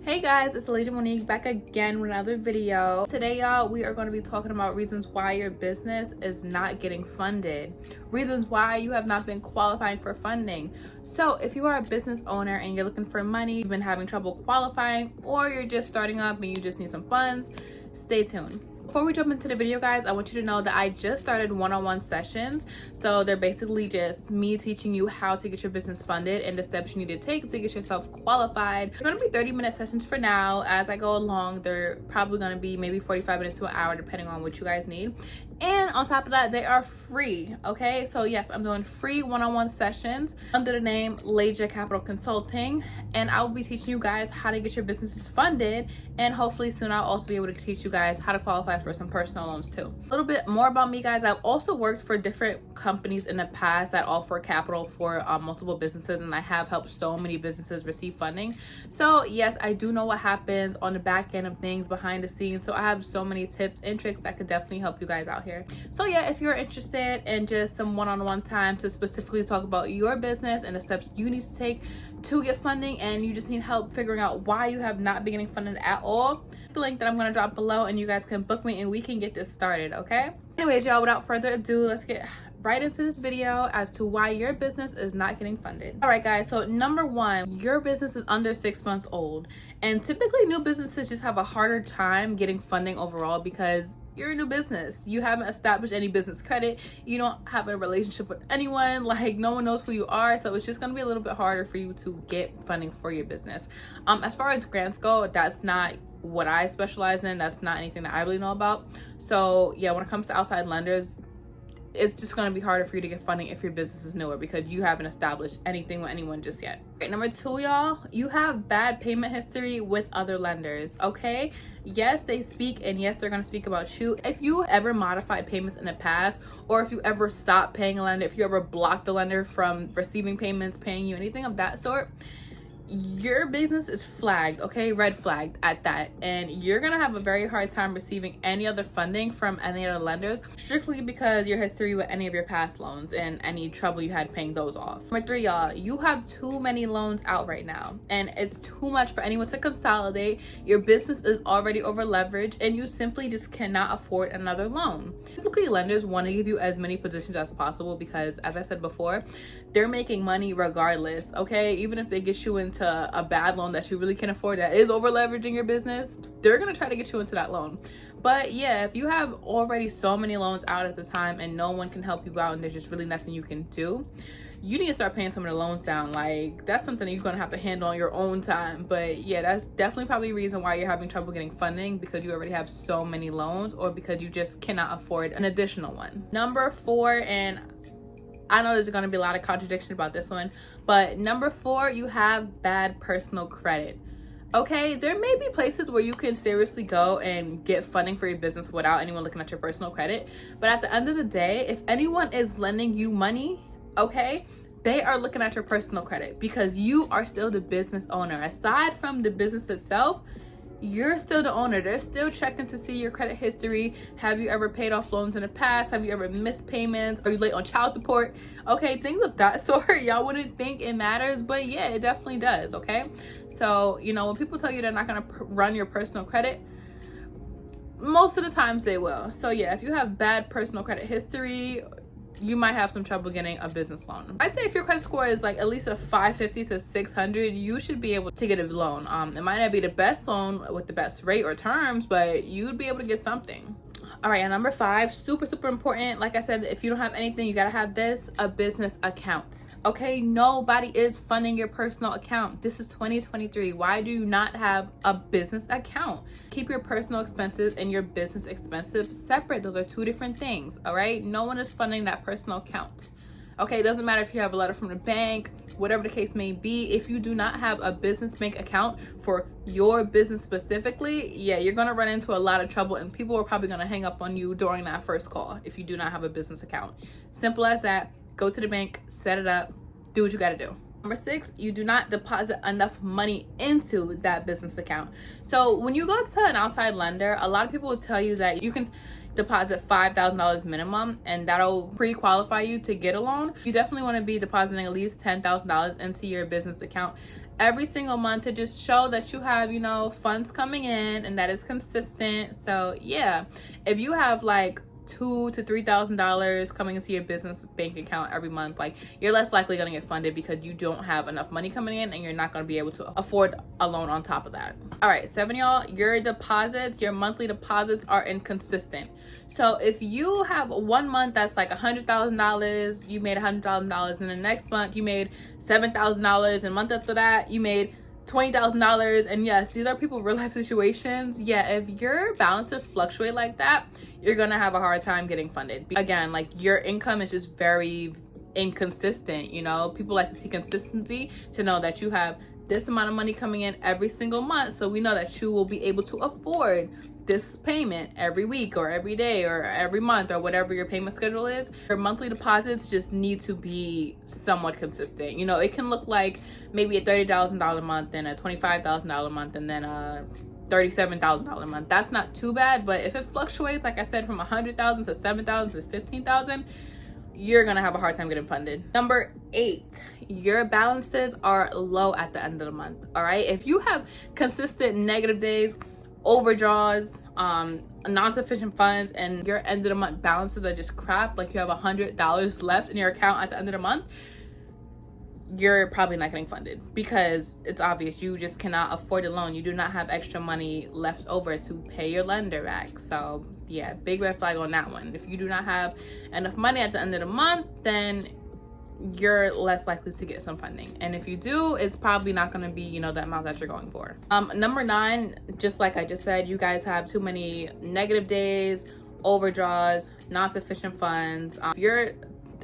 Hey guys, it's Lady Monique back again with another video. Today, y'all, we are going to be talking about reasons why your business is not getting funded. Reasons why you have not been qualifying for funding. So if you are a business owner and you're looking for money, you've been having trouble qualifying, or you're just starting up and you just need some funds, stay tuned. Before we jump into the video, guys, I want you to know that I just started one-on-one sessions. So they're basically just me teaching you how to get your business funded and the steps you need to take to get yourself qualified. They're going to be 30-minute sessions for now. As I go along, they're probably going to be maybe 45 minutes to an hour depending on what you guys need. And on top of that, they are free. Okay, so yes, I'm doing free one-on-one sessions under the name Leja Capital Consulting, and I will be teaching you guys how to get your businesses funded, and hopefully soon I'll also be able to teach you guys how to qualify for some personal loans too. A little bit more about me, guys. I've also worked for different companies in the past that offer capital for multiple businesses, and I have helped so many businesses receive funding. So yes, I do know what happens on the back end of things behind the scenes, so I have so many tips and tricks that could definitely help you guys out here. So yeah, if you're interested in just some one-on-one time to specifically talk about your business and the steps you need to take to get funding, and you just need help figuring out why you have not been getting funded at all, the link that I'm going to drop below and you guys can book me and we can get this started. Okay, anyways, y'all, without further ado, let's get right into this video as to why your business is not getting funded. All right, guys, so number one, your business is under 6 months old, and typically new businesses just have a harder time getting funding overall because you're a new business. You haven't established any business credit. You don't have a relationship with anyone. Like, no one knows who you are. So it's just going to be a little bit harder for you to get funding for your business. As far as grants go, that's not what I specialize in. That's not anything that I really know about. So yeah, when it comes to outside lenders, it's just going to be harder for you to get funding if your business is newer because you haven't established anything with anyone just yet. Right, number two, y'all, you have bad payment history with other lenders. Okay, yes, they speak, and yes, they're going to speak about you. If you ever modified payments in the past, or if you ever stopped paying a lender, if you ever blocked the lender from receiving payments, paying you, anything of that sort, your business is flagged. Okay, red flagged at that, and you're gonna have a very hard time receiving any other funding from any other lenders, strictly because your history with any of your past loans and any trouble you had paying those off. Number three, y'all, you have too many loans out right now, and it's too much for anyone to consolidate. Your business is already over leveraged, and you simply just cannot afford another loan. Typically, lenders want to give you as many positions as possible because, as I said before, they're making money regardless. Okay, even if they get you into a bad loan that you really can't afford that is over leveraging your business, they're gonna try to get you into that loan. But yeah, if you have already so many loans out at the time and no one can help you out and there's just really nothing you can do, you need to start paying some of the loans down. Like, that's something that you're gonna have to handle on your own time. But yeah, that's definitely probably a reason why you're having trouble getting funding, because you already have so many loans or because you just cannot afford an additional one. Number four, and I know there's going to be a lot of contradiction about this one, but number four, you have bad personal credit. Okay, there may be places where you can seriously go and get funding for your business without anyone looking at your personal credit. But at the end of the day, if anyone is lending you money, okay, they are looking at your personal credit because you are still the business owner. Aside from the business itself, you're still the owner. They're still checking to see your credit history. Have you ever paid off loans in the past? Have you ever missed payments? Are you late on child support? Okay, things of that sort. Y'all wouldn't think it matters, but yeah, it definitely does. Okay, so you know, when people tell you they're not going to run your personal credit, most of the times they will. So yeah, if you have bad personal credit history, you might have some trouble getting a business loan. I'd say if your credit score is like at least a 550 to 600, you should be able to get a loan. It might not be the best loan with the best rate or terms, but you'd be able to get something. All right, and number five, super important. Like I said, if you don't have anything, you gotta have this, a business account. Okay, nobody is funding your personal account. This is 2023. Why do you not have a business account? Keep your personal expenses and your business expenses separate. Those are two different things. All right, no one is funding that personal account. Okay, it doesn't matter if you have a letter from the bank, whatever the case may be. If you do not have a business bank account for your business specifically, yeah, you're gonna run into a lot of trouble, and people are probably gonna hang up on you during that first call if you do not have a business account. Simple as that. Go to the bank, set it up, do what you gotta do. Number six, you do not deposit enough money into that business account. So when you go to an outside lender, a lot of people will tell you that you can deposit $5,000 minimum and that'll pre-qualify you to get a loan. You definitely want to be depositing at least $10,000 into your business account every single month to just show that you have, you know, funds coming in and that it's consistent. So yeah, if you have like $2,000 to $3,000 coming into your business bank account every month, like, you're less likely going to get funded because you don't have enough money coming in and you're not going to be able to afford a loan on top of that. All right, 7, y'all, your deposits, your monthly deposits are inconsistent. So if you have one month that's like $100,000, you made $100,000, and the next month you made $7,000, and month after that you made $20,000, and yes, these are people real life situations. Yeah, if your balances fluctuate like that, you're gonna have a hard time getting funded. Again, like, your income is just very inconsistent. You know, people like to see consistency, to know that you have this amount of money coming in every single month, so we know that you will be able to afford this payment every week or every day or every month or whatever your payment schedule is. Your monthly deposits just need to be somewhat consistent. You know, it can look like maybe a $30,000 month and a $25,000 month and then a $37,000 month. That's not too bad, but if it fluctuates, like I said, from $100,000 to $7,000 to $15,000, you're gonna have a hard time getting funded. Number 8, your balances are low at the end of the month. All right, if you have consistent negative days, overdraws, non-sufficient funds, and your end of the month balances are just crap, like you have $100 left in your account at the end of the month, you're probably not getting funded, because it's obvious you just cannot afford a loan. You do not have extra money left over to pay your lender back. So yeah, big red flag on that one. If you do not have enough money at the end of the month, then you're less likely to get some funding, and if you do, it's probably not going to be, you know, the amount that you're going for. Number 9, just like I just said, you guys have too many negative days, overdraws, non-sufficient funds. If your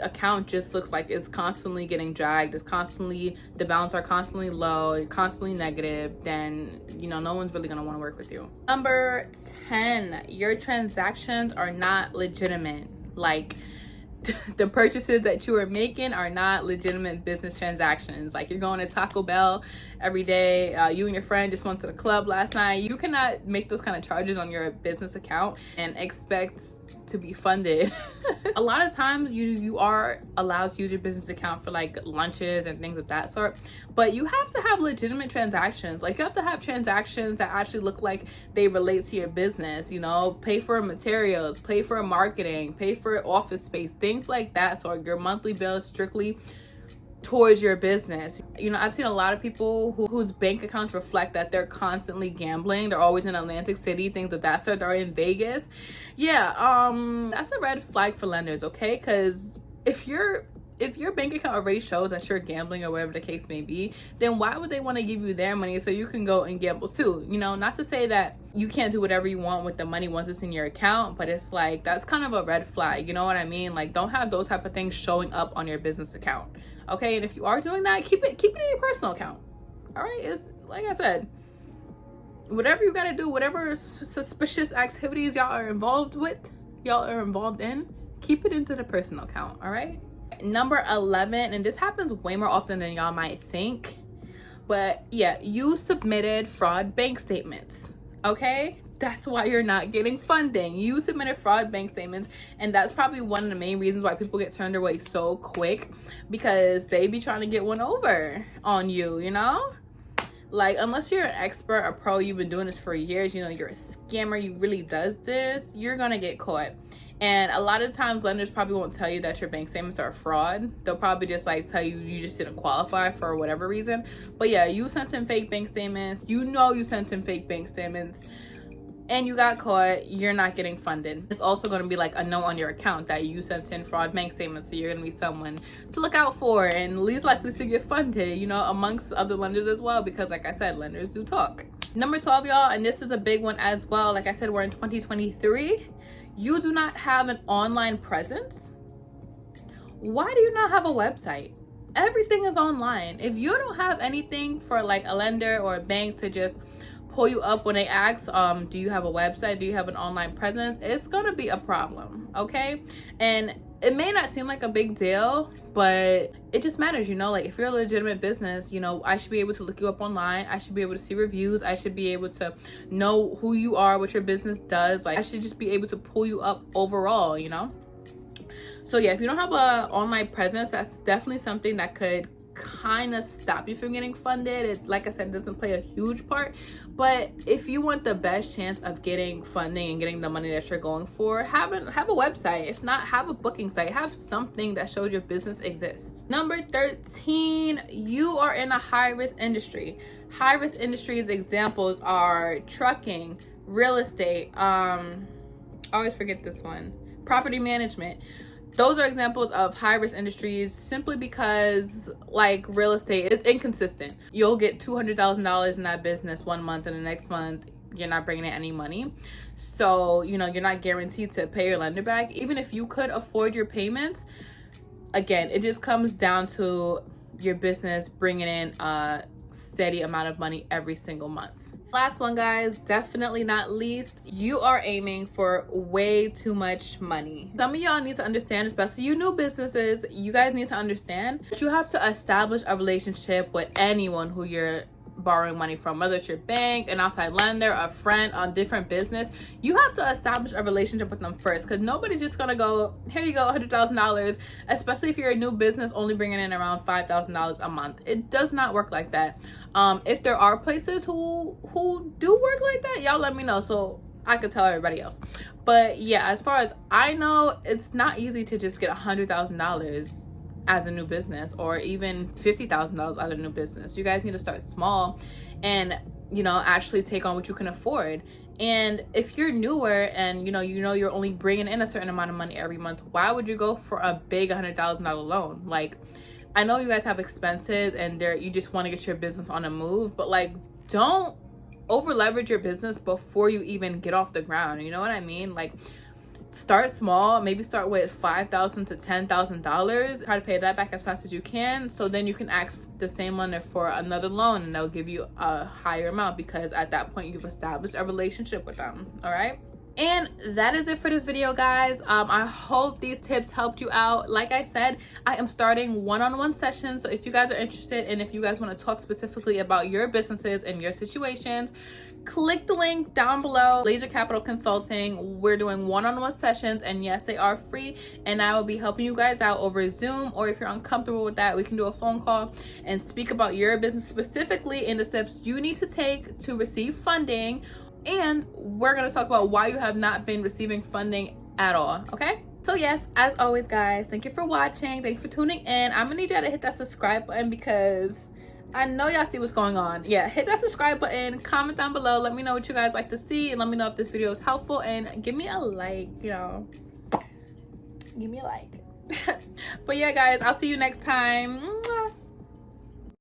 account just looks like it's constantly getting dragged, it's constantly, the balance are constantly low, you're constantly negative, then, you know, no one's really going to want to work with you. Number 10, your transactions are not legitimate. Like, the purchases that you are making are not legitimate business transactions. Like, you're going to Taco Bell every day, you and your friend just went to the club last night. You cannot make those kind of charges on your business account and expect to be funded. A lot of times you are allowed to use your business account for like lunches and things of that sort, but you have to have legitimate transactions. Like, you have to have transactions that actually look like they relate to your business. You know, pay for materials, pay for marketing, pay for office space, things like that. So your monthly bill is strictly towards your business. You know, I've seen a lot of people whose bank accounts reflect that they're constantly gambling. They're always in Atlantic City, things of that sort. They're in Vegas. Yeah, that's a red flag for lenders, okay? Because if your bank account already shows that you're gambling or whatever the case may be, then why would they want to give you their money so you can go and gamble too? You know, not to say that you can't do whatever you want with the money once it's in your account, but it's like, that's kind of a red flag. You know what I mean? Like, don't have those type of things showing up on your business account. Okay, and if you are doing that, keep it in your personal account. All right, it's like I said, whatever you gotta do, whatever suspicious activities y'all are involved in, keep it into the personal account. All right. Number 11, and this happens way more often than y'all might think, but yeah, you submitted fraud bank statements. Okay, that's why you're not getting funding. You submitted fraud bank statements, and that's probably one of the main reasons why people get turned away so quick, because they be trying to get one over on you, you know? Like, unless you're an expert, a pro, you've been doing this for years, you know, you're a scammer, you really does this, you're gonna get caught. And a lot of times lenders probably won't tell you that your bank statements are a fraud. They'll probably just like tell you you just didn't qualify for whatever reason. But yeah, you sent in fake bank statements, you know you sent in fake bank statements, and you got caught, you're not getting funded. It's also going to be like a note on your account that you sent in fraud bank statements, so you're going to be someone to look out for and least likely to get funded, you know, amongst other lenders as well, because like I said, lenders do talk. Number 12, y'all, and this is a big one as well. Like I said, we're in 2023. You do not have an online presence. Why do you not have a website? Everything is online. If you don't have anything for like a lender or a bank to just pull you up when they ask, do you have a website, do you have an online presence, it's gonna be a problem, okay? And it may not seem like a big deal, but it just matters, you know? Like, if you're a legitimate business, you know, I should be able to look you up online, I should be able to see reviews, I should be able to know who you are, what your business does. Like, I should just be able to pull you up overall, you know? So yeah, if you don't have a online presence, that's definitely something that could kind of stop you from getting funded. It, like I said, doesn't play a huge part, but if you want the best chance of getting funding and getting the money that you're going for, have a website. If not, have a booking site. Have something that shows your business exists. Number 13, you are in a high-risk industry. High-risk industries examples are trucking, real estate, I always forget this one, property management. Those are examples of high-risk industries simply because, like, real estate is inconsistent. You'll get $200,000 in that business one month, and the next month you're not bringing in any money. So, you know, you're not guaranteed to pay your lender back. Even if you could afford your payments, again, it just comes down to your business bringing in a steady amount of money every single month. Last one, guys, definitely not least, you are aiming for way too much money. Some of y'all need to understand, especially you new businesses, you guys need to understand that you have to establish a relationship with anyone who you're borrowing money from, whether it's your bank, an outside lender, a friend, a different business. You have to establish a relationship with them first, because nobody's just gonna go, here you go, $100,000, especially if you're a new business only bringing in around $5,000 a month. It does not work like that. If there are places who do work like that, y'all let me know so I could tell everybody else. But yeah, as far as I know, it's not easy to just get $100,000 as a new business, or even $50,000 out of a new business. You guys need to start small and, you know, actually take on what you can afford. And if you're newer and you know you're only bringing in a certain amount of money every month, why would you go for a big $100,000 loan? Like, I know you guys have expenses and you just want to get your business on a move, but like, don't over leverage your business before you even get off the ground. You know what I mean? Like, start small, maybe start with $5,000 to $10,000. Try to pay that back as fast as you can, so then you can ask the same lender for another loan and they'll give you a higher amount, because at that point you've established a relationship with them. All right, and that is it for this video, guys. I hope these tips helped you out. Like I said, I am starting one-on-one sessions, so if you guys are interested and if you guys want to talk specifically about your businesses and your situations, click the link down below. Laser Capital Consulting, we're doing one-on-one sessions, and yes, they are free, and I will be helping you guys out over Zoom, or if you're uncomfortable with that, we can do a phone call and speak about your business specifically and the steps you need to take to receive funding. And we're going to talk about why you have not been receiving funding at all. Okay, so yes, as always, guys, thank you for watching, thanks for tuning in. I'm gonna need y'all to hit that subscribe button because I know y'all see what's going on. Yeah, hit that subscribe button, comment down below, let me know what you guys like to see, and let me know if this video is helpful, and give me a like, you know, give me a like. But yeah, guys, I'll see you next time. Mwah.